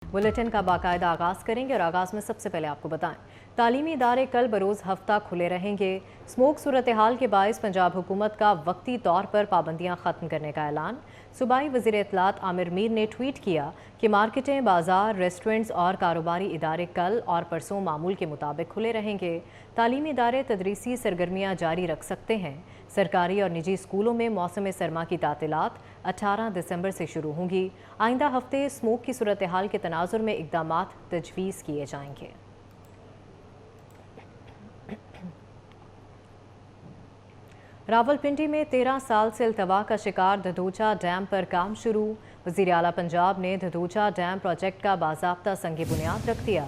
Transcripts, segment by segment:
Bulletin का बाकायदा आगाज़ करेंगे और आगाज़ में सबसे पहले आपको बताएं, तालीमी इदारे कल बरोज़ हफ्ता खुले रहेंगे। स्मोक सूरत हाल के बायस पंजाब हुकूमत का वक्ती तौर पर पाबंदियां ख़त्म करने का ऐलान। सूबाई वज़ीर इत्तलात आमिर मीर ने ट्वीट किया कि मार्केटें, बाजार, रेस्टोरेंट्स और कारोबारी इदारे कल और परसों मामूल के मुताबिक खुले रहेंगे। तालीमी इदारे तदरीसी सरगर्मियाँ जारी रख सकते हैं। सरकारी और निजी स्कूलों में मौसम सरमा की तातीलात 18 दिसंबर से शुरू होंगी। आइंदा हफ्ते स्मोक की सूरत हाल के तनाजुर में इक़दामात तजवीज़ किए जाएंगे। रावलपिंडी में 13 साल से अल्तवा का शिकार धदोचा डैम पर काम शुरू। वज़ीर आला पंजाब ने धदोचा डैम प्रोजेक्ट का बाज़ाब्ता संग बुनियाद रख दिया।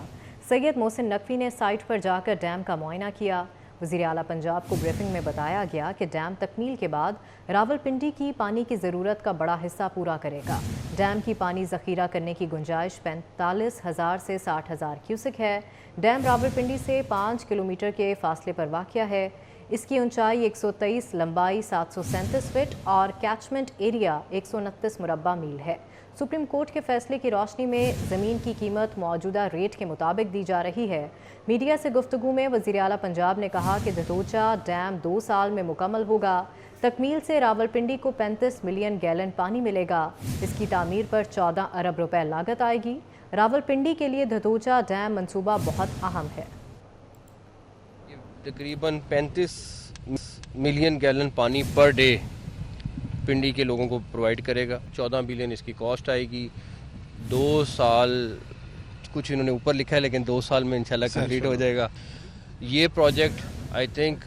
सैयद मोहसिन नकवी ने साइट पर जाकर डैम का मुआयना किया। वज़ीर आला पंजाब को ब्रीफिंग में बताया गया कि डैम तकमील के बाद रावलपिंडी की पानी की ज़रूरत का बड़ा हिस्सा पूरा करेगा। डैम की पानी ज़ख़ीरा करने की गुंजाइश 45,000 से 60,000 क्यूसिक है। डैम रावलपिंडी से 5 किलोमीटर के फासले पर वाक़या है। इसकी ऊंचाई 123, लंबाई 737 फीट और कैचमेंट एरिया 129 मुरब्बा मील है। सुप्रीम कोर्ट के फैसले की रोशनी में ज़मीन की कीमत मौजूदा रेट के मुताबिक दी जा रही है। मीडिया से गुफ्तगू में वज़ीर आला पंजाब ने कहा कि धदोचा डैम 2 साल में मुकम्मल होगा। तकमील से रावलपिंडी को 35 मिलियन गैलन पानी मिलेगा। इसकी तामीर पर 14 अरब रुपए लागत आएगी। रावलपिंडी के लिए धदोचा डैम मंसूबा बहुत अहम है। तकरीबन 35 मिलियन गैलन पानी पर डे पिंडी के लोगों को प्रोवाइड करेगा। 14 बिलियन इसकी कॉस्ट आएगी। 2 साल कुछ इन्होंने ऊपर लिखा है, लेकिन 2 साल में इंशाल्लाह कंप्लीट हो जाएगा। ये प्रोजेक्ट आई थिंक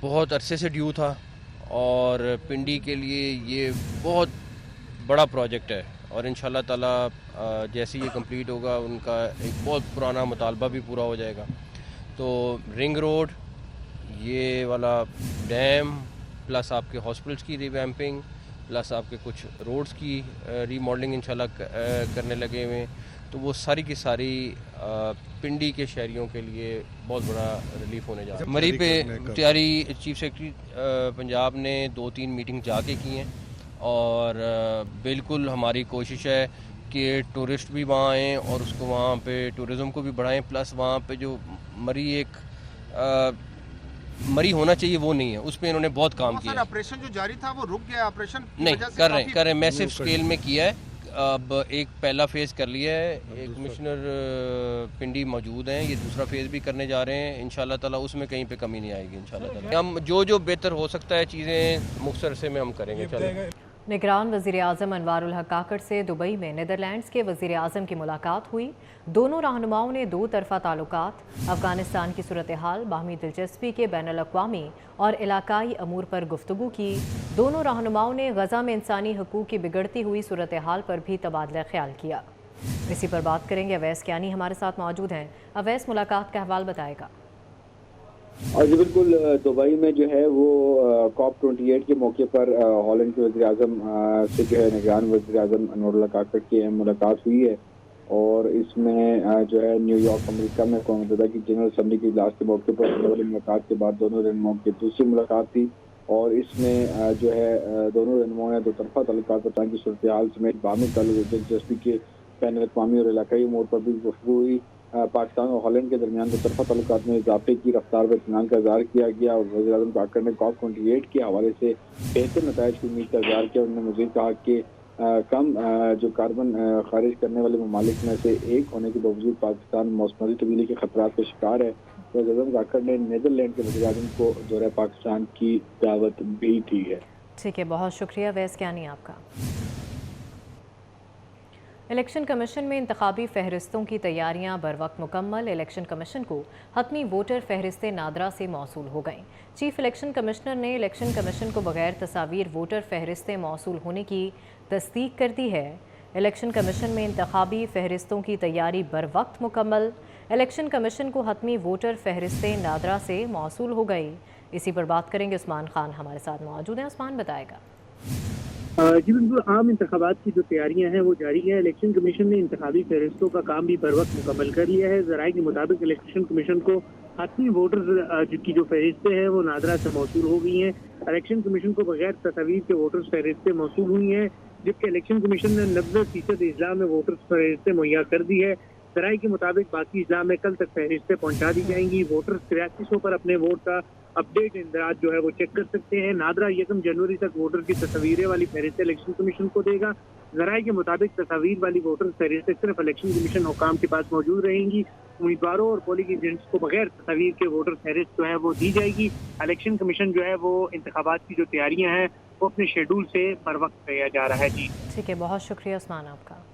बहुत अरसे से ड्यू था और पिंडी के लिए ये बहुत बड़ा प्रोजेक्ट है और इंशाल्लाह ताला जैसे ये कंप्लीट होगा उनका एक बहुत पुराना मुतालबा भी पूरा हो जाएगा। तो रिंग रोड, ये वाला डैम, प्लस आपके हॉस्पिटल्स की रिवैम्पिंग, प्लस आपके कुछ रोड्स की रीमॉडलिंग इंशाल्लाह करने लगे हुए हैं। तो वो सारी की सारी पिंडी के शहरियों के लिए बहुत बड़ा रिलीफ होने जा रहा है। मरी पे तैयारी चीफ सेक्रेटरी पंजाब ने 2-3 मीटिंग जाके की हैं और बिल्कुल हमारी कोशिश है कि टूरिस्ट भी वहाँ आएँ और उसको वहाँ पे टूरिज़म को भी बढ़ाएं। प्लस वहाँ पे जो मरी एक मरी होना चाहिए वो नहीं है, उस पर इन्होंने बहुत काम किया है। ऑपरेशन जो जारी था वो रुक गया, ऑपरेशन नहीं कर रहे हैं मैसिव स्केल में किया है। अब एक पहला फेज़ कर लिया है, एक कमिश्नर पिंडी मौजूद हैं, ये दूसरा फेज़ भी करने जा रहे हैं। इंशाल्लाह ताला उसमें कहीं पे कमी नहीं आएगी इंशाल्लाह ताला। हम जो बेहतर हो सकता है चीज़ें मुख्तसर से में हम करेंगे। चलो। निगरान वज़ीर आज़म अनवारुल हक काकड़ से दुबई में नीदरलैंड्स के वज़ीर आज़म की मुलाकात हुई। दोनों रहनुमाओं ने 2 तरफ़ा ताल्लुकात, अफ़गानिस्तान की सूरत हाल, बाहमी दिलचस्पी के बैनुल अक़वामी और इलाकाई अमूर पर गुफ्तगू की। दोनों रहनुमाओं ने गज़ा में इंसानी हकूक़ की बिगड़ती हुई सूरत हाल पर भी तबादला ख्याल किया। इसी पर बात करेंगे, अवैस कियानी हमारे साथ मौजूद हैं। अवैस, मुलाकात का अहवाल बताएगा। और जी बिल्कुल, दुबई में जो है वो COP28 के मौके पर हॉलैंड के वज़ीर आज़म से जो है निगरान वज़ीर आज़म अनवारुल हक काकड़ की मुलाकात हुई है और इसमें जो है न्यूयॉर्क अमेरिका में अक़वाम मुत्तहिदा की जनरल असम्बली के इजलास के मौके पर होने वाली मुलाकात के बाद दोनों रहनुमाओं की दूसरी मुलाकात थी और इसमें जो है दोनों रहनुमाओं ने 2 तरफ़ा ताल्लुकात पाकिस्तान की सूरत हाल समेत बाहमी दिलचस्पी के बैनुल अक़वामी और इलाकाई अमूर पर भी गुफ्तगू हुई। पाकिस्तान और हॉलैंड के दरमियान 2 तरफ़ा ताल्लुकात में इजाफे की रफ्तार पर इत्मीनान का इज़हार किया गया और वज़ीर आज़म काकड़ ने COP28 के हवाले से बेहतर नताइज की उम्मीद का इज़हार किया। उन्होंने मज़ीद कहा कि कम जो कार्बन खारिज करने वाले ममालिक में से एक होने के बावजूद पाकिस्तान मौसमी तब्दीली के खतरात का शिकार है। वज़ीर आज़म काकड़ ने नीदरलैंड के वज़ीर आज़म को दौरे पाकिस्तान की दावत भी दी है। ठीक है, बहुत शुक्रिया अवैस कियानी आपका। इलेक्शन कमीशन में इंतखाबी फहरिस्तों की तैयारियां बर वक्त मुकम्मल। इलेक्शन कमीशन को हतमी वोटर फहरिस्तें नादरा से मौसूल हो गईं। चीफ इलेक्शन कमिश्नर ने इलेक्शन कमीशन को बगैर तस्वीर वोटर फहरिस्तें मौसूल होने की तस्दीक कर दी है। इलेक्शन कमीशन में इंतखाबी फहरिस्तों की तैयारी बर वक्त मुकम्मल। इलेक्शन कमीशन को हतमी वोटर फहरिस्तें नादरा से मौसूल हो गई। इसी पर बात करेंगे, उस्मान खान हमारे साथ मौजूद हैं। उस्मान, बताएगा। जी बिल्कुल, आम इंतखाबात की जो तैयारियां हैं वो जारी है। इलेक्शन कमीशन ने इंतखाबी फहरिस्तों का काम भी बर वक्त मुकम्मल कर लिया है। ज़राए के मुताबिक इलेक्शन कमीशन को हतमी वोटर्स की जो फहरिस्तें हैं वो नादरा से मौसूल हो गई हैं। इलेक्शन कमीशन को बगैर तस्वीर के वोटर्स फहरिस्तें मौसूल हुई हैं। जबकि इलेक्शन कमीशन ने 90% अजला में वोटर्स फहरिस्तें मुहैया कर दी है। ज़राए के मुताबिक बाकी अजला में कल तक फहरिस्तें पहुंचा दी जाएंगी। वोटर्स 8300 पर अपने वोट का अपडेट इंदराज जो है वो चेक कर सकते हैं। नादरा 1 जनवरी तक वोटर की तस्वीरें वाली फहरिस्तें इलेक्शन कमीशन को देगा। ज़राए के मुताबिक तस्वीर वाली वोटर फहरिस्तें सिर्फ इलेक्शन कमीशन हुकाम के पास मौजूद रहेंगी। उम्मीदवारों और पोलिंग एजेंट्स को बगैर तस्वीर के वोटर फहरिस्त जो है वो दी जाएगी। इलेक्शन कमीशन जो है वो इंतखाबात की जो तैयारियां हैं वो अपने शेड्यूल से बर वक्त किया जा रहा है। जी ठीक है, बहुत शुक्रिया उस्मान आपका।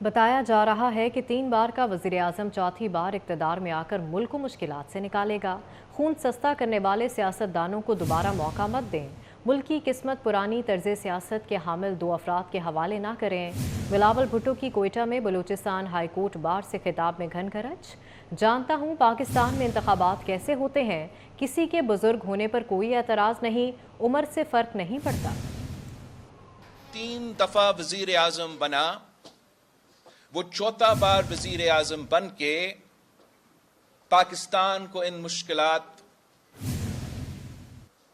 बताया जा रहा है कि 3 बार का वज़ीर आज़म चौथी बार इक़्तिदार में आकर मुल्क को मुश्किलात से निकालेगा। खून सस्ता करने वाले सियासतदानों को दोबारा मौका मत दें। मुल्क की किस्मत पुरानी तर्ज़ सियासत के हामिल 2 अफराद के हवाले ना करें। बिलावल भुट्टो की कोयटा में बलूचिस्तान हाई कोर्ट बार से खिताब में घन घरच। जानता हूँ पाकिस्तान में इंतखाबात कैसे होते हैं, किसी के बुजुर्ग होने पर कोई एतराज़ नहीं, उम्र से फ़र्क नहीं पड़ता। 3 दफ़ा वज़ीर आज़म बना, वो 4था बार वज़ीर आज़म बन के पाकिस्तान को इन मुश्किलात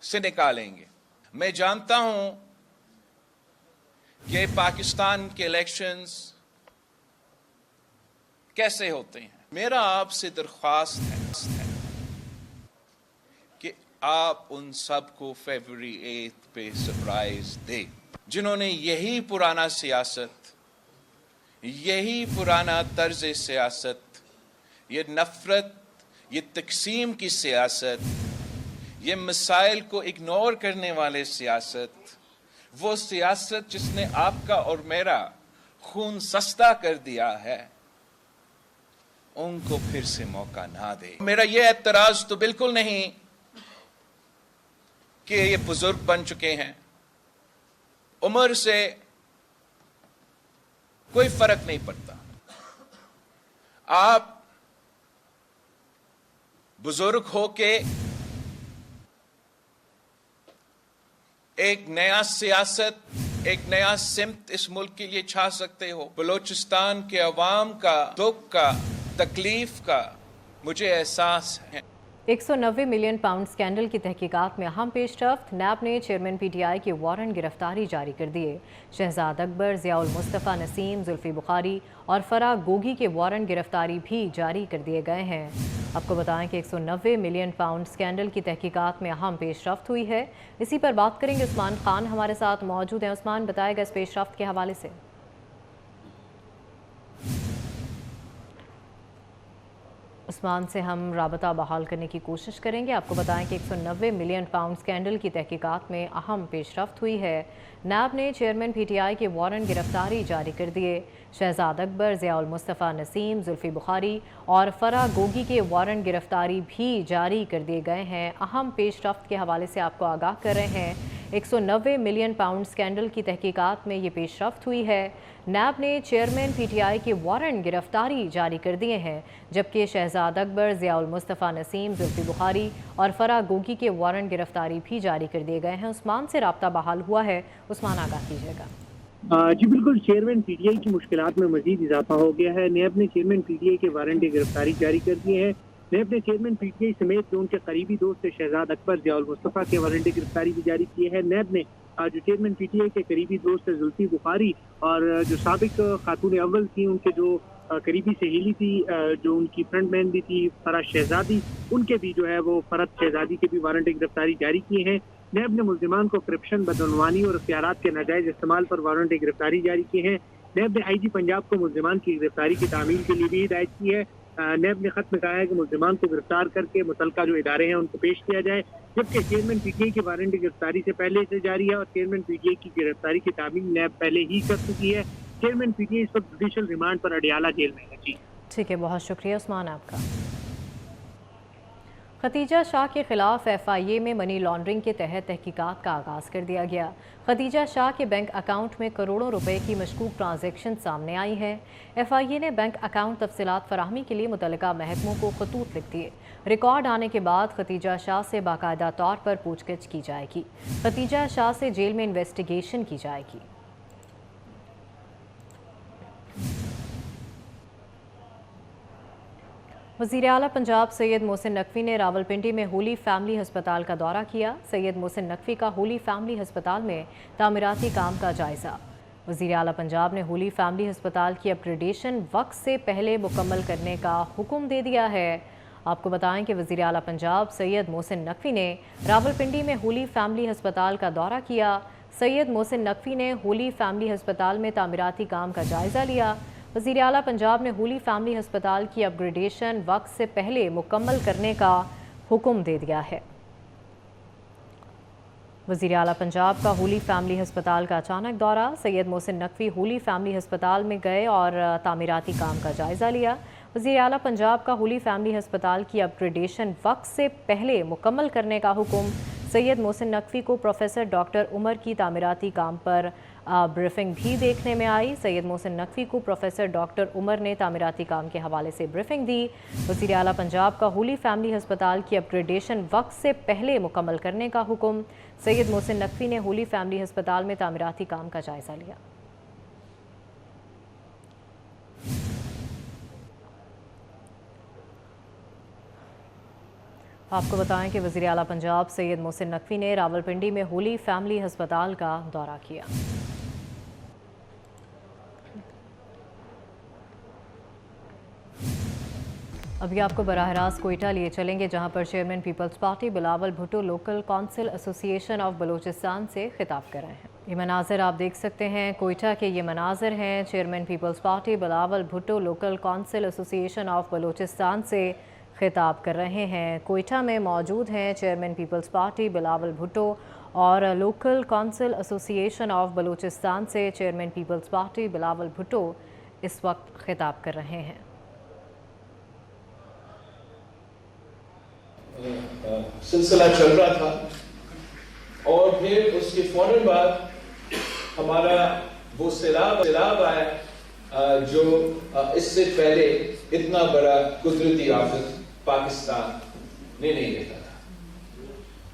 से निकालेंगे। मैं जानता हूं कि पाकिस्तान के इलेक्शंस कैसे होते हैं। मेरा आपसे दरख्वास्त है कि आप उन सबको फरवरी 8 पे सरप्राइज दे, जिन्होंने यही पुराना सियासत, यही पुराना तर्ज सियासत, ये नफरत, ये तकसीम की सियासत, ये मसाइल को इग्नोर करने वाले सियासत, वो सियासत जिसने आपका और मेरा खून सस्ता कर दिया है, उनको फिर से मौका ना दे। मेरा ये एतराज तो बिल्कुल नहीं कि ये बुजुर्ग बन चुके हैं, उम्र से कोई फर्क नहीं पड़ता। आप बुजुर्ग होके एक नया सियासत, एक नया सिमत इस मुल्क के लिए छा सकते हो। बलोचिस्तान के अवाम का दुख का, तकलीफ का मुझे एहसास है। 190 मिलियन पाउंड स्कैंडल की तहकीकात में अहम पेशरफ्त। नैब ने चेयरमैन PTI के वारंट गिरफ्तारी जारी कर दिए। शहजाद अकबर, ज़ियाउल मुस्तफ़ा नसीम, जुल्फ़ी बुखारी और फराह गोगी के वारंट गिरफ्तारी भी जारी कर दिए गए हैं। आपको बताएं कि 190 मिलियन पाउंड स्कैंडल की तहकीकात में अहम पेशरफ्त हुई है। इसी पर बात करेंगे। उस्मान खान हमारे साथ मौजूद हैं। उस्मान, बताएगा इस पेशरफ्त के हवाले से। उस्मान से हम राबता बहाल करने की कोशिश करेंगे। आपको बताएं कि 190 मिलियन पाउंड स्कैंडल की तहकीकात में अहम पेशरफ्त हुई है। नैब ने चेयरमैन PTI के वारंट गिरफ्तारी जारी कर दिए। शहजाद अकबर, ज़ियाउल मुस्तफ़ा नसीम, जुल्फ़ी बुखारी और फराह गोगी के वारंट गिरफ्तारी भी जारी कर दिए गए हैं। अहम पेशरफ्त के हवाले से आपको आगाह कर रहे हैं। 190 मिलियन पाउंड स्कैंडल की तहकीकात में ये पेशरफ्त हुई है। नैब ने चेयरमैन PTI के वारंट गिरफ्तारी जारी कर दिए हैं, जबकि शहजाद अकबर, ज़ियाउल मुस्तफ़ा नसीम, जुल्फ़ी बुखारी और फराह गोगी के वारंट गिरफ्तारी भी जारी कर दिए गए हैं। उस्मान से राब्ता बहाल हुआ है। उस्मान, आगाह कीजिएगा। जी बिल्कुल, चेयरमैन PTI की मुश्किलात में मजीद इजाफा हो गया है। नैब ने चेयरमैन PTI के वारंट गिरफ्तारी जारी कर दिए हैं। नैब ने चेयरमैन PTI समेत जो उनके करीबी दोस्त शहजाद अकबर, ज़ियाउल मुस्तफ़ा के वारंट गिरफ्तारी भी जारी किए हैं। नैब ने जो चेयरमैन PTI के करीबी दोस्त जुल्फ़ी बुखारी और जो साबिक खातून अव्वल थी, उनके जो करीबी सहेली थी, जो उनकी फ्रंट मैन भी थी, फराह शहजादी, उनके भी जो है वो फरत शहजादी के भी वारंट गिरफ्तारी जारी किए हैं। नैब ने मुल्जिमान को करप्शन, बदअनवानी और इख्तियारात के नाजायज इस्तेमाल पर वारंट गिरफ्तारी जारी किए हैं। नैब ने IG पंजाब को मुल्जिमान की गिरफ्तारी की तामील के लिए भी हिदायत की है। नैब ने खत में कहा है कि मुल्जिमान को गिरफ्तार करके मुतलका जो इदारे हैं उनको पेश किया जाए, जबकि चेयरमैन PTI की वारंट गिरफ्तारी से पहले से जारी है और चेयरमैन PTI की गिरफ्तारी की तामील नैब पहले ही कर चुकी है। चेयरमैन PTI इस वक्त जुडिशल रिमांड पर अडियाला जेल में है। जी ठीक है, बहुत शुक्रिया उस्मान आपका। खतीजा शाह के खिलाफ FIA में मनी लॉन्ड्रिंग के तहत तहकीकात का आगाज़ कर दिया गया। खतीजा शाह के बैंक अकाउंट में करोड़ों रुपए की मशकूक ट्रांजैक्शन सामने आई है। FIA ने बैंक अकाउंट तफसीलात फराहमी के लिए मुतल्लिका महकमों को खतूत लिख दिए। रिकॉर्ड आने के बाद खतीजा शाह से बाकायदा तौर पर पूछगिछ की जाएगी। खतीजा शाह से जेल में इन्वेस्टिगेशन की जाएगी। वज़ीर आला पंजाब सैयद मोहसिन नकवी ने रावलपिंडी में होली फैमिली हस्पताल का दौरा किया। सैयद मोहसिन नकवी का होली फैमिली हस्पताल में तामीराती काम का जायज़ा। वज़ीर आला पंजाब ने होली फैमिली हस्पताल की अपग्रेडेशन वक्त से पहले मुकम्मल करने का हुक्म दे दिया है। आपको बताएं कि वज़ीर आला पंजाब सैयद मोहसिन नकवी ने रावलपिंडी में होली फैमिली हस्पताल का दौरा किया। सैयद मोहसिन नकवी ने होली फैमिली हस्पताल में तामीराती काम का जायज़ा लिया। वज़ीर आला पंजाब ने होली फैमिली हस्पताल की अपग्रेडेशन वक्त से पहले मुकम्मल करने का हुक्म दे दिया है। वज़ीर आला पंजाब का होली फैमिली हस्पताल का अचानक दौरा। सैयद मोहसिन नकवी होली फैमिली हस्पताल में गए और तामीराती काम का जायज़ा लिया। वज़ीर आला पंजाब का होली फैमिली हस्पताल की अपग्रेडेशन वक्त से पहले मुकम्मल करने का हुक्म। सैयद मोहसिन नकवी को प्रोफेसर डॉक्टर उमर की तामीराती काम पर ब्रीफिंग भी देखने में आई। सैयद मोहसिन नकवी को प्रोफेसर डॉक्टर उमर ने तामीराती काम के हवाले से ब्रीफिंग दी। वज़ीर आला पंजाब का होली फैमिली हस्पताल की अपग्रेडेशन वक्त से पहले मुकम्मल करने का हुक्म। सैयद मोहसिन नकवी ने होली फैमिली हस्पताल में तामीराती काम का जायज़ा लिया। आपको बताएं कि वज़ीर आला पंजाब सैयद मोहसिन नकवी ने रावलपिंडी में होली फैमिली हस्पताल का दौरा किया। अभी आपको बराह रास्त कोयटा लिए चलेंगे, जहां पर chairman peoples party Bilawal Bhutto local council association of Balochistan से खिताब कर रहे हैं। ये मनाज़र आप देख सकते हैं, कोयटा के ये मनाज़र हैं। Chairman peoples party Bilawal Bhutto local council association of Balochistan से खिताब कर रहे हैं। कोयटा में मौजूद हैं chairman peoples party Bilawal Bhutto और local council association of Balochistan से chairman peoples party Bilawal Bhutto इस वक्त खिताब कर रहे हैं। सिलसिला चल रहा था और फिर उसके फौरन बाद हमारा वो सैलाब आया जो इससे पहले इतना बड़ा कुदरती आफत पाकिस्तान ने नहीं देखा था।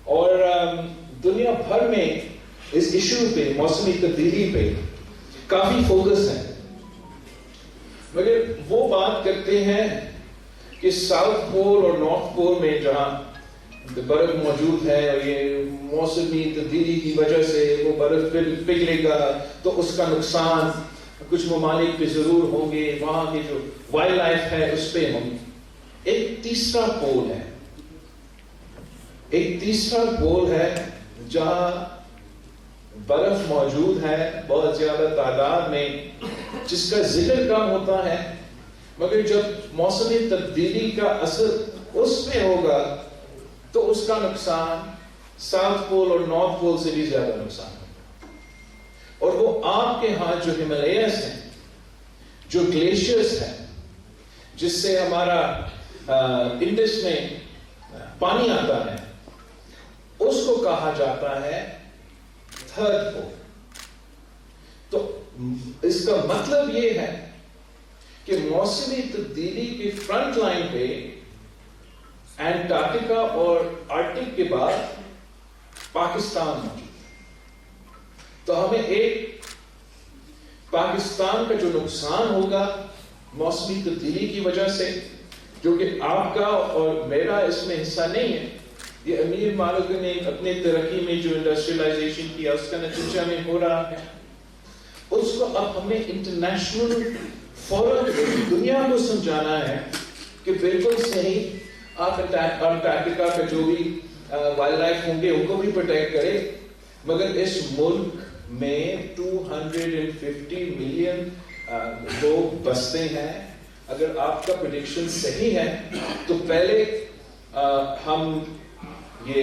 और दुनिया भर में इस इशू पे, मौसमी तब्दीली पे काफी फोकस है, मगर वो बात करते हैं कि साउथ पोल और नॉर्थ पोल में जहां बर्फ मौजूद है और ये मौसमी तब्दीली की वजह से वो बर्फ पिघलेगा तो उसका नुकसान कुछ ममालिक पे जरूर होंगे, वहां की जो वाइल्ड लाइफ है उस पे होंगे। एक तीसरा पोल है जहां बर्फ मौजूद है बहुत ज्यादा तादाद में, जिसका जिक्र कम होता है, मगर जब मौसमी तब्दीली का असर उस पे होगा तो उसका नुकसान साउथ पोल और नॉर्थ पोल से भी ज्यादा नुकसान होगा। और वो आपके हाथ जो हिमालयस हैं, जो ग्लेशियर्स हैं, जिससे हमारा इंडस में पानी आता है, उसको कहा जाता है थर्ड पोल। तो इसका मतलब ये है कि मौसमी तब्दीली के फ्रंट लाइन पे एंटार्क्टिका और आर्कटिक के बाद पाकिस्तान मौजूद है। तो हमें एक पाकिस्तान का जो नुकसान होगा मौसमी तब्दीली की वजह से, जो कि आपका और मेरा इसमें हिस्सा नहीं है, ये अमीर मालिक ने अपने तरक्की में जो इंडस्ट्रियलाइजेशन किया उसका नतीजा में हो रहा है, उसको अब हमें इंटरनेशनल फोरम दुनिया को समझाना है कि बिल्कुल सही, आप अंटार्कटिका का जो भी वाइल्ड लाइफ होंगे उनको भी प्रोटेक्ट करें, मगर इस मुल्क में 250 मिलियन लोग बसते हैं। अगर आपका प्रेडिक्शन सही है तो पहले हम ये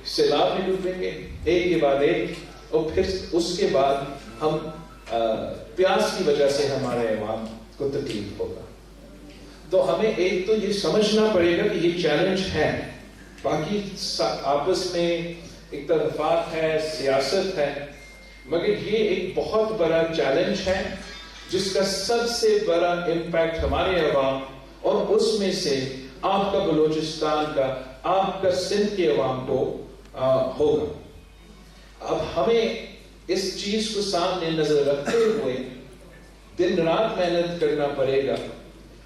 सैलाब में डूबेंगे एक के बाद एक, और फिर उसके बाद हम प्यास की वजह से हमारे अवाम को तकलीफ होगा। तो हमें एक तो ये समझना पड़ेगा कि ये चैलेंज है, बाकी आपस में इत्तेफाक है, सियासत है, मगर ये एक बहुत बड़ा चैलेंज है जिसका सबसे बड़ा इम्पैक्ट हमारे अवाम और उसमें से आपका बलूचिस्तान का, आपका सिंध के अवाम को होगा। अब हमें इस चीज को सामने नजर रखते हुए दिन रात मेहनत करना पड़ेगा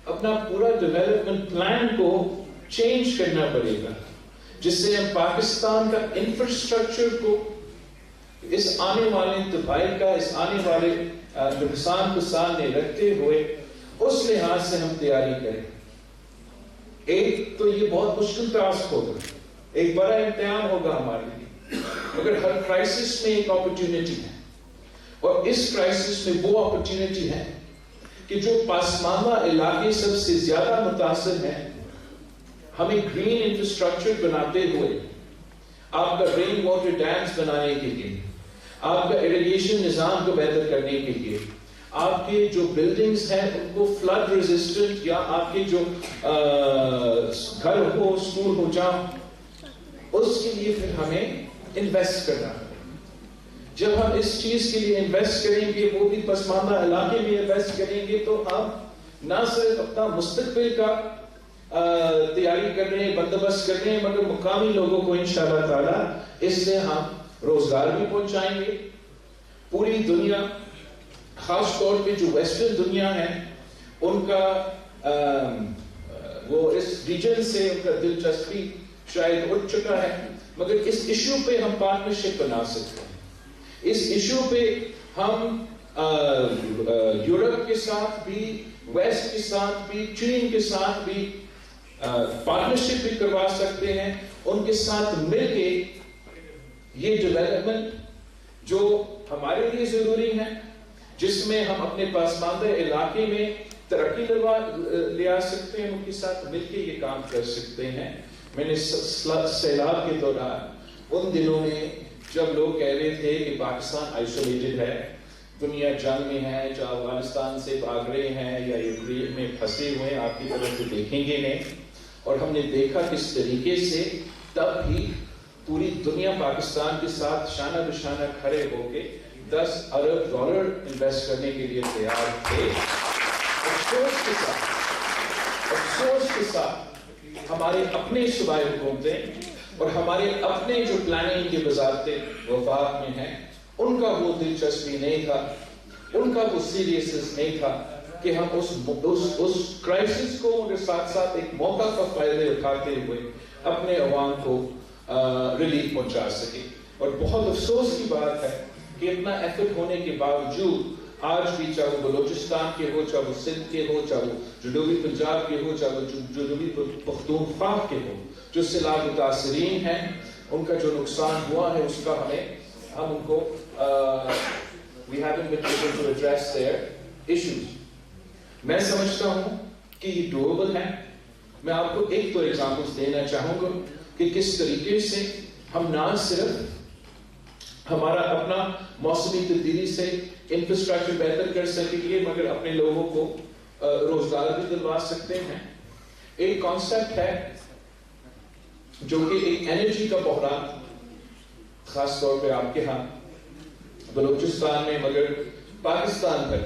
اپنا پورا ڈیولپمنٹ پلان کو چینج کرنا پڑے گا، جس سے ہم پاکستان کا انفراسٹرکچر کو اس آنے والے تباہی کا، اس آنے والے نقصان کو سامنے رکھتے ہوئے اس لحاظ سے ہم تیاری کریں۔ ایک تو یہ بہت مشکل ٹاسک ہوگا، ایک بڑا امتحان ہوگا ہمارے لیے، مگر ہر کرائسس میں ایک اپرچونٹی ہے، اور اس کرائسس میں وہ اپرچونٹی ہے کہ جو پسماندہ علاقے سب سے زیادہ متاثر ہیں، ہمیں گرین انفراسٹرکچر بناتے ہوئے، آپ کا رین واٹر ڈیمز بنانے کے لیے، آپ کا اریگیشن نظام کو بہتر کرنے کے لیے، آپ کے جو بلڈنگز ہیں ان کو فلڈ ریزسٹنٹ، یا آپ کے جو گھر ہو، اسکول ہو جہاں، اس کے لیے پھر ہمیں انویسٹ کرنا ہے۔ جب ہم اس چیز کے لیے انویسٹ کریں گے، وہ بھی پسماندہ علاقے میں انویسٹ کریں گے، تو ہم نہ صرف اپنا مستقبل کا تیاری کر رہے ہیں، بندوبست کر رہے ہیں، مگر مقامی لوگوں کو انشاءاللہ تعالی اس سے ہم روزگار بھی پہنچائیں گے۔ پوری دنیا، خاص طور پہ جو ویسٹرن دنیا ہے، ان کا وہ اس ریجن سے ان کا دلچسپی شاید اٹھ چکا ہے، مگر اس ایشو پہ ہم پارٹنرشپ بنا سکتے ہیں۔ اس ایشو پہ ہم یورپ کے ساتھ بھی، ویسٹ کے ساتھ بھی، چین کے ساتھ بھی پارٹنرشپ بھی کروا سکتے ہیں، ان کے ساتھ مل کے یہ ڈیولپمنٹ جو ہمارے لیے ضروری ہے، جس میں ہم اپنے پسماندہ علاقے میں ترقی لے آ سکتے ہیں، ان کے ساتھ مل کے یہ کام کر سکتے ہیں۔ میں نے سیلاب کے دوران ان دنوں میں جب لوگ کہہ رہے تھے کہ پاکستان آئسولیٹڈ ہے، دنیا جنگ میں ہے، جو افغانستان سے بھاگ رہے ہیں یا یوکرین میں پھنسے ہوئے ہیں، آپ کی طرف تو دیکھیں گے نہیں، اور ہم نے دیکھا کس طریقے سے تب بھی پوری دنیا پاکستان کے ساتھ شانہ بشانہ کھڑے ہو کے $10 ارب انویسٹ کرنے کے لیے تیار تھے۔ افسوس کے ساتھ ہمارے اپنے صوبائی حکومتیں اور ہمارے اپنے جو پلاننگ کے وزارتیں وفاق میں ہیں، ان کا وہ دلچسپی نہیں تھا، ان کا وہ سیریسنس نہیں تھا کہ ہم اس کرائسس کو ان کے ساتھ ساتھ ایک موقع کا فائدہ اٹھاتے ہوئے اپنے عوام کو ریلیف پہنچا سکے۔ اور بہت افسوس کی بات ہے کہ اتنا ایفرٹ ہونے کے باوجود آج بھی، چاہے وہ بلوچستان کے ہو، چاہے وہ سندھ کے ہو، چاہے وہ جنوبی پنجاب کے ہو، چاہے وہ جنوبی پختونخوا کے ہو، جو سیلاب متاثرین ہیں، ان کا جو نقصان ہوا ہے، اس کا ہم ان کو we haven't been able to address their issues۔ میں سمجھتا ہوں کہ یہ doable ہے۔ میں آپ کو ایک دو ایگزامپلس دینا چاہوں گا کہ کس طریقے سے ہم نہ صرف ہمارا اپنا موسمی تبدیلی سے انفراسٹرکچر بہتر کر سکیں گے، مگر اپنے لوگوں کو روزگار بھی دلوا سکتے ہیں۔ ایک کانسیپٹ ہے جو کہ ایک انرجی کا بحران، خاص طور پہ آپ کے ہاں بلوچستان میں، مگر پاکستان بھر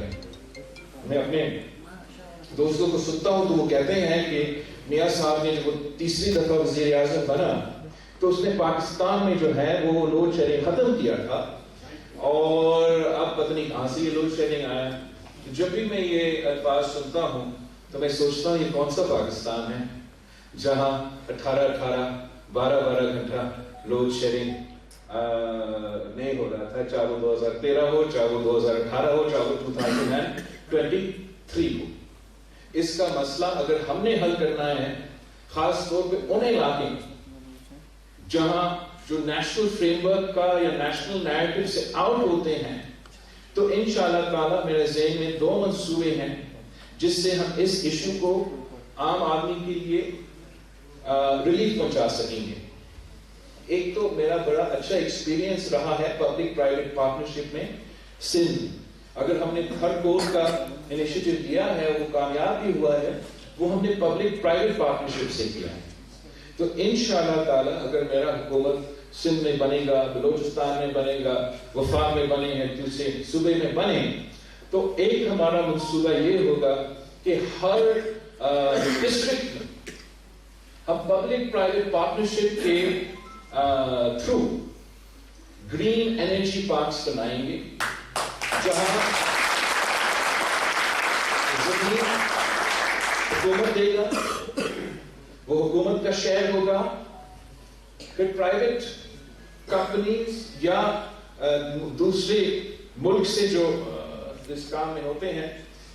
میں اپنے دوستوں کو سنتا ہوں تو وہ کہتے ہیں کہ میاں صاحب نے جب تیسری دفعہ وزیر اعظم بنا تو اس نے پاکستان میں جو ہے وہ لوڈ شیڈنگ ختم کیا تھا، اور اب پتہ نہیں کہاں سے یہ لوڈ شیڈنگ آیا۔ جب بھی میں یہ الفاظ سنتا ہوں تو میں سوچتا ہوں یہ کون سا پاکستان ہے جہاں 12 گھنٹہ لوڈ شیڈنگ نہیں ہو رہا تھا، چاہے وہ 2013 ہو، چاہے وہ 2018 ہو، چاہے وہ 2023 ہو۔ اس کا مسئلہ اگر ہم نے حل کرنا ہے، خاص طور پہ ان علاقے جہاں جو نیشنل فریم ورک کا یا نیشنل نیریٹو سے آؤٹ ہوتے ہیں، تو انشاءاللہ تعالی میرے ذہن میں 2 منصوبے ہیں جس سے ہم اس ایشو کو عام آدمی کے لیے ریلیف پہنچا سکیں گے۔ ایک تو میرا بڑا اچھا ایکسپیرینس رہا ہے پبلک پرائیویٹ پارٹنرشپ میں سندھ۔ اگر ہم نے ہر کورس کا انیشیٹو لیا ہے، وہ کامیاب بھی ہوا ہے، وہ ہم نے پبلک پرائیویٹ پارٹنرشپ سے کیا ہے۔ تو انشاءاللہ تعالی اگر میرا حکومت سندھ میں بنے گا، بلوچستان میں بنے گا، وفاق میں بنے ہیں، دوسرے صوبے میں بنے، تو ایک ہمارا منصوبہ یہ ہوگا کہ ہر ڈسٹرکٹ میں ہم پبلک پرائیویٹ پارٹنرشپ کے تھرو گرین انرجی پارکس بنائیں گے، جہاں حکومت دے گا, وہ حکومت کا شیئر ہوگا, پھر پرائیویٹ کمپنیز یا دوسرے ملک سے جو اس کام میں ہوتے ہیں,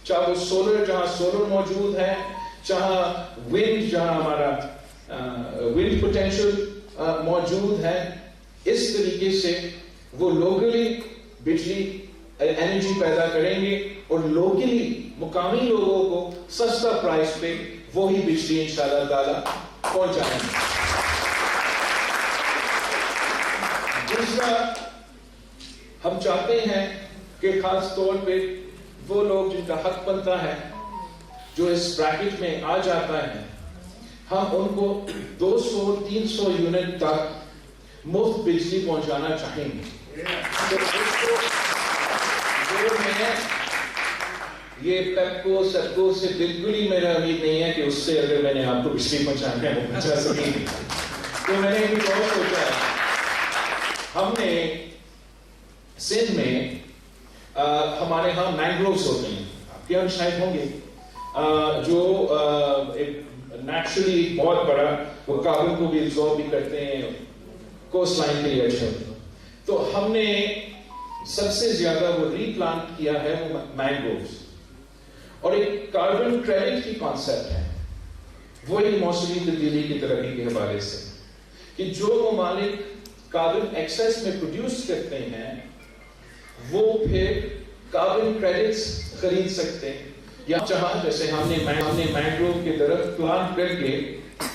چاہے وہ سولر, جہاں سولر موجود ہے, چاہے ونڈ, جہاں ہمارا ونڈ پوٹینشل موجود ہے, اس طریقے سے وہ لوکلی بجلی انرجی پیدا کریں گے اور لوکلی مقامی لوگوں کو سستا پرائس پہ وہی بجلی انشاءاللہ تعالی پہنچائیں گے. دوسرا, ہم چاہتے ہیں کہ خاص طور پہ وہ لوگ جن کا حق بنتا ہے, جو اس بریکٹ میں آ جاتا ہے, ہم ان کو 200-300 یونٹ تک مفت بجلی پہنچانا چاہیں گے. یہ پیپکو سیپکو سے بالکل ہی میرا امید نہیں ہے کہ اس سے اگر میں نے آپ کو بجلی پہنچانا ہے وہ پہنچا سکیں گے. تو میں نے ایک اور سوچا ہے, ہم نے سندھ میں ہمارے ہاں مینگرووز ہوتے ہیں, آپ کے یہاں شاید ہوں گے, جو نیچرلی بہت بڑا, وہ کاربن کو بھی ایبزارب بھی کرتے ہیں, کوسٹ لائن کے لیے اچھے ہوتے ہیں. تو ہم نے سب سے زیادہ وہ ری پلانٹ کیا ہے وہ مینگرووز, اور ایک کاربن کریڈٹ کی کانسیپٹ ہے, وہی موسمی تبدیلی کی ترقی کے حوالے سے, کہ جو ممالک کاربن ایکسس میں پروڈیوس کرتے ہیں وہ پھر کاربن کریڈٹس خرید سکتے ہیں, یا جہاں جیسے ہم نے مینگروو کے درخت پلانٹ کر کے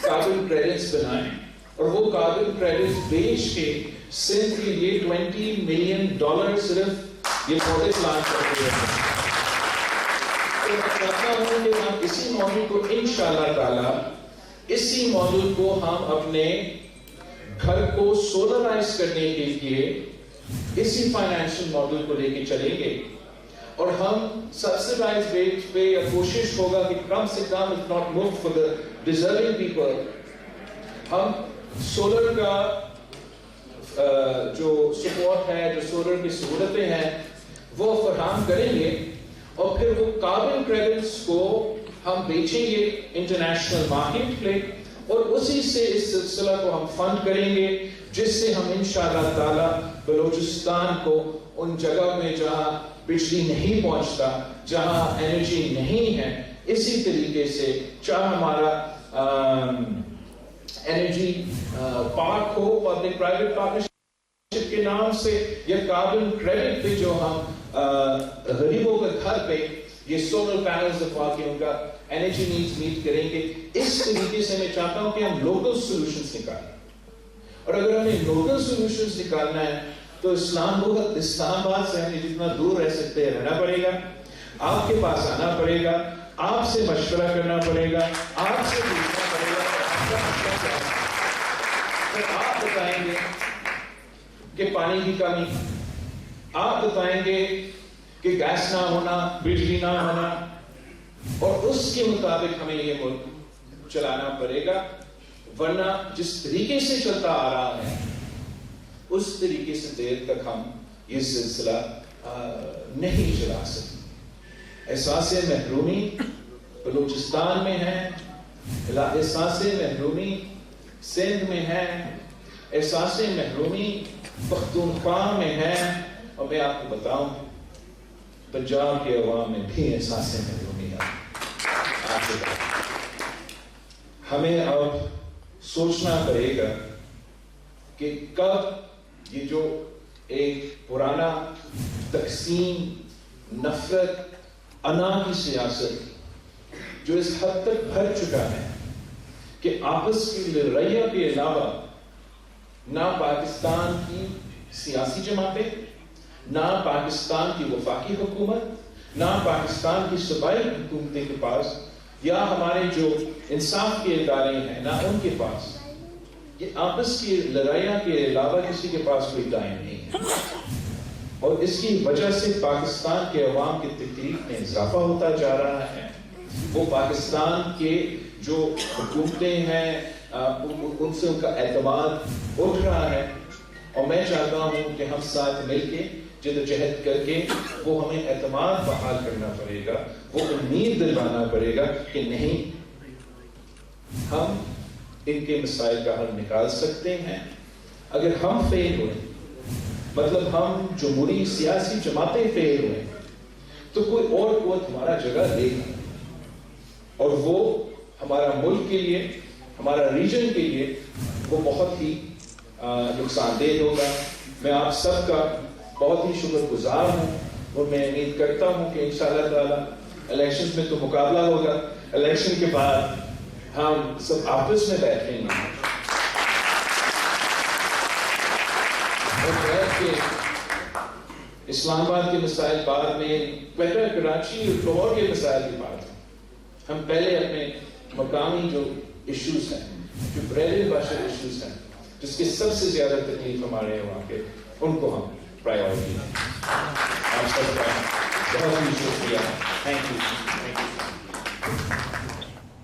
کاربن کریڈٹس بنائے, اور وہ کاربن کریڈٹس بیچ کے سندھ کے لیے $20 ملین صرف یہ پودے پلانٹ کرتے ہیں. تو میں چاہتا ہوں کہ ہم اسی ماڈل کو انشاءاللہ تعالی, اسی ماڈل کو ہم اپنے گھر کو سولرائز کرنے کے لیے اسی فائنینشل ماڈل کو لے کے چلیں گے, اور ہم سبسیڈائز ریٹ پہ یا کوشش ہوگا کہ کم سے کم if not more for the deserving people, ہم سولر کا جو سپورٹ ہے, جو سولر کی سہولتیں ہیں وہ فراہم کریں گے, اور پھر وہ کاربن کریڈٹس کو ہم بیچیں گے انٹرنیشنل مارکیٹ پہ, اور اسی سے اس سلسلہ کو ہم فنڈ کریں گے, جس سے ہم انشاءاللہ تعالی بلوچستان کو ان جگہ میں جہاں بجلی نہیں پہنچتا, جہاں انرجی نہیں ہے, اسی طریقے سے چاہے ہمارا انرجی پارک ہو, پبلک پرائیویٹ پارٹنرشپ کے نام سے, یا کاربن کریڈٹ پہ جو ہم غریبوں کے گھر پہ یہ سولر پینلز لگوا کے ان کا انرجی نیڈز میٹ کریں گے. اس طریقے سے میں چاہتا ہوں کہ ہم لوکل سولوشنز نکالیں, اور اگر ہمیں لوکل سولوشنز نکالنا ہے تو اسلام آباد سے ہمیں جتنا دور رہ سکتے ہیں رہنا پڑے گا, آپ کے پاس آنا پڑے گا, آپ سے مشورہ کرنا پڑے گا, آپ سے پوچھنا پڑے گا, پھر آپ بتائیں گے کہ پانی کی کمی, آپ بتائیں گے کہ گیس نہ ہونا, بجلی نہ ہونا, اور اس کے مطابق ہمیں یہ ملک چلانا پڑے گا, ورنہ جس طریقے سے چلتا آ رہا ہے اس طریقے سے دیر تک ہم یہ سلسلہ نہیں چلا سکتے. احساس محرومی بلوچستان میں ہے, احساس محرومی سندھ میں ہے, احساس محرومی پختونخوا میں ہے, اور میں آپ کو بتاؤں پنجاب کے عوام میں بھی احساس محرومی ہے. ہمیں اب سوچنا پڑے گا کہ کب یہ جو ایک پرانا تقسیم, نفرت, انا کی سیاست جو اس حد تک بھر چکا ہے کہ آپس کی لڑائیوں کے علاوہ نہ پاکستان کی سیاسی جماعتیں, نہ پاکستان کی وفاقی حکومت, نہ پاکستان کی صوبائی حکومتیں کے پاس, یا ہمارے جو انصاف کے ادارے ہیں نہ ان کے پاس, یہ آپس کی لڑائیاں کے علاوہ کسی کے پاس کوئی ٹائم نہیں ہے. اور اس کی وجہ سے پاکستان کے عوام کی تکلیف میں اضافہ ہوتا جا رہا ہے. وہ پاکستان کے جو حکومتیں ہیں ان سے ان کا اعتماد اٹھ رہا ہے, اور میں چاہتا ہوں کہ ہم ساتھ مل کے جدوجہد کر کے وہ ہمیں اعتماد بحال کرنا پڑے گا، وہ امید دلوانا پڑے گا کہ نہیں، ہم ان کے مسائل کا حل نکال سکتے ہیں۔ اگر ہم فیل ہوئے، مطلب ہم جمہوری سیاسی جماعتیں فیل ہوئے، تو کوئی اور قوت ہمارا جگہ لے گا، اور وہ ہمارا ملک کے لیے، ہمارا ریجن کے لیے وہ بہت ہی نقصان دہ ہوگا۔ میں آپ سب کا بہت ہی شکر گزار ہوں، اور میں امید کرتا ہوں کہ انشاءاللہ تعالی الیکشن میں تو مقابلہ ہوگا، الیکشن کے بعد ہم سب آپس میں بیٹھیں گے اور بیٹھ کے اسلام آباد کے مسائل بعد میں، پہلے کراچی اور لاہور کے مسائل کی بات ہے، ہم پہلے اپنے مقامی جو ایشوز ہیں، جو بریڈ اینڈ بٹر ایشوز ہیں، جس کی سب سے زیادہ تکلیف ہمارے ہیں وہاں کے، ان کو ہم پرائیورٹی دیں۔ آپ سب کا بہت ہی شکریہ، تھینک یو۔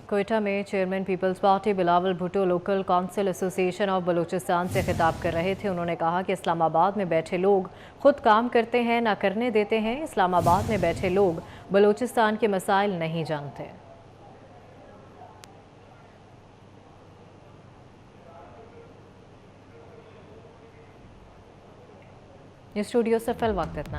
کوئٹہ میں chairman peoples party Bilawal Bhutto local council association of Balochistan سے خطاب کر رہے تھے۔ انہوں نے کہا کہ اسلام آباد میں بیٹھے لوگ خود کام کرتے ہیں، نہ کرنے دیتے ہیں۔ اسلام آباد میں بیٹھے لوگ بلوچستان کے مسائل نہیں جانتے۔ اسٹوڈیو سے فی الوقت اتنا ہے۔